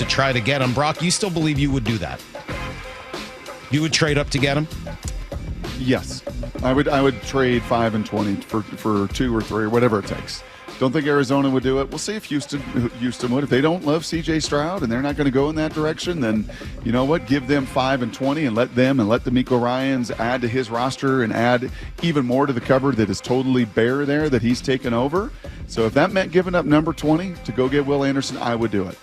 to try to get him. Brock, you still believe you would do that? You would trade up to get him? Yes. I would trade 5 and 20 for 2 or 3 or whatever it takes. Don't think Arizona would do it. We'll see if Houston would. If they don't love C.J. Stroud and they're not going to go in that direction, then you know what? Give them 5 and 20 and let D'Amico Ryans add to his roster and add even more to the cupboard that is totally bare there that he's taken over. So if that meant giving up number 20 to go get Will Anderson, I would do it.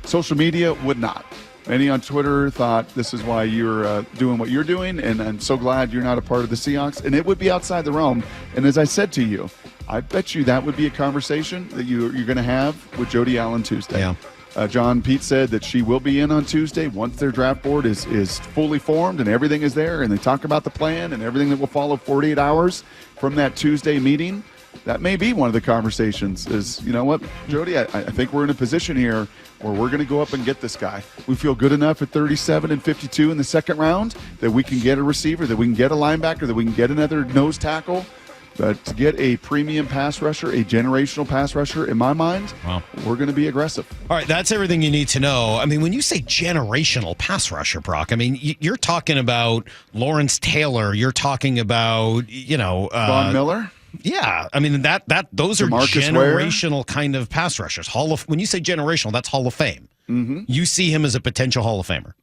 Social media would not. Many on Twitter thought this is why you're doing what you're doing, and I'm so glad you're not a part of the Seahawks. And it would be outside the realm. And as I said to you, I bet you that would be a conversation that you're going to have with Jody Allen Tuesday. Yeah. John Pete said that she will be in on Tuesday once their draft board is fully formed and everything is there, and they talk about the plan and everything that will follow 48 hours from that Tuesday meeting. That may be one of the conversations is, you know what, Jody, I think we're in a position here where we're going to go up and get this guy. We feel good enough at 37 and 52 in the second round that we can get a receiver, that we can get a linebacker, that we can get another nose tackle. But to get a premium pass rusher, a generational pass rusher, in my mind, we're going to be aggressive. All right, that's everything you need to know. I mean, when you say generational pass rusher, Brock, I mean, you're talking about Lawrence Taylor. You're talking about, Von Miller? Yeah, I mean, those are generational kind of pass rushers. When you say generational, that's Hall of Fame. Mm-hmm. You see him as a potential Hall of Famer.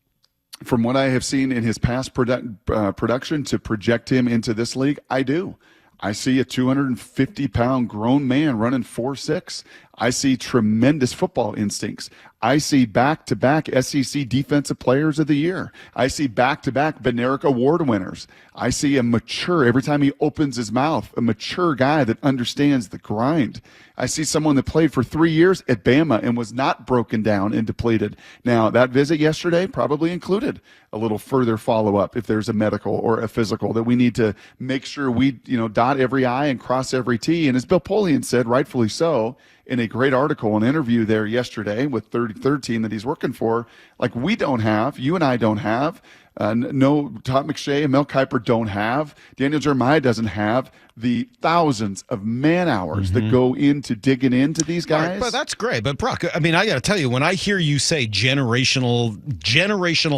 From what I have seen in his past production to project him into this league, I do. I see a 250-pound grown man running 4.6. I see tremendous football instincts. I see back-to-back SEC Defensive Players of the Year. I see back-to-back Bednarik Award winners. I see a mature, every time he opens his mouth, a mature guy that understands the grind. I see someone that played for 3 years at Bama and was not broken down and depleted. Now, that visit yesterday probably included a little further follow-up if there's a medical or a physical that we need to make sure we, dot every I and cross every T. And as Bill Polian said, rightfully so, in a great article, an interview there yesterday with 13 that he's working for, like we don't have, you and I don't have, no, Todd McShay and Mel Kiper don't have, Daniel Jeremiah doesn't have the thousands of man hours that go into digging into these guys. Right, but that's great. But Brock, I mean, I got to tell you, when I hear you say generational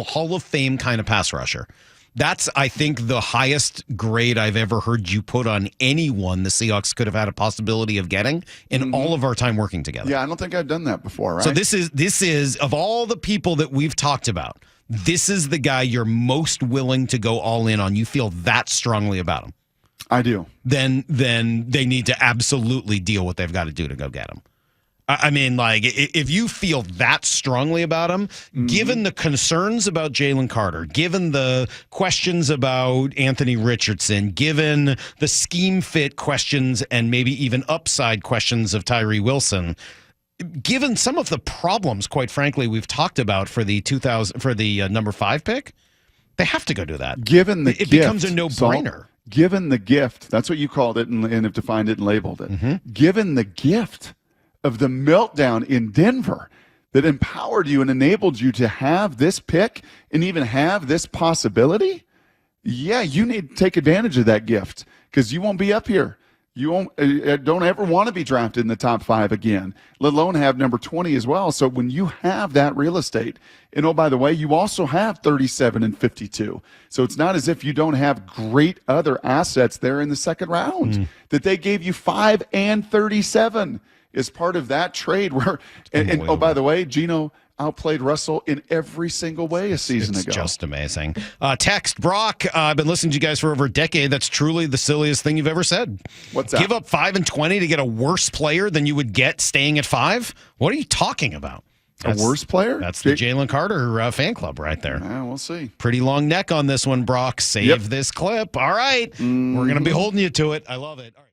Hall of Fame kind of pass rusher, that's, I think, the highest grade I've ever heard you put on anyone the Seahawks could have had a possibility of getting in all of our time working together. Yeah, I don't think I've done that before, right? So this is of all the people that we've talked about, this is the guy you're most willing to go all in on. You feel that strongly about him. I do. Then they need to absolutely deal what they've got to do to go get him. I mean, like, if you feel that strongly about him, given the concerns about Jalen Carter, given the questions about Anthony Richardson, given the scheme fit questions and maybe even upside questions of Tyree Wilson, given some of the problems, quite frankly, we've talked about for the number 5 pick, they have to go do that. Given the it becomes a no-brainer. Given the gift, that's what you called it and have defined it and labeled it. Given the gift of the meltdown in Denver that empowered you and enabled you to have this pick and even have this possibility, yeah, you need to take advantage of that gift because you won't be up here. You don't ever want to be drafted in the top 5 again, let alone have number 20 as well. So when you have that real estate, and oh, by the way, you also have 37 and 52. So it's not as if you don't have great other assets there in the second round that they gave you 5 and 37 as part of that trade where, and oh, by the way, Geno outplayed Russell in every single way a season ago. It's just amazing. Text, Brock, I've been listening to you guys for over a decade. That's truly the silliest thing you've ever said. What's that? Give up 5 and 20 to get a worse player than you would get staying at 5? What are you talking about? A worse player? That's the Jalen Carter fan club right there. Yeah, we'll see. Pretty long neck on this one, Brock. Save this clip. All right. We're going to be holding you to it. I love it. All right.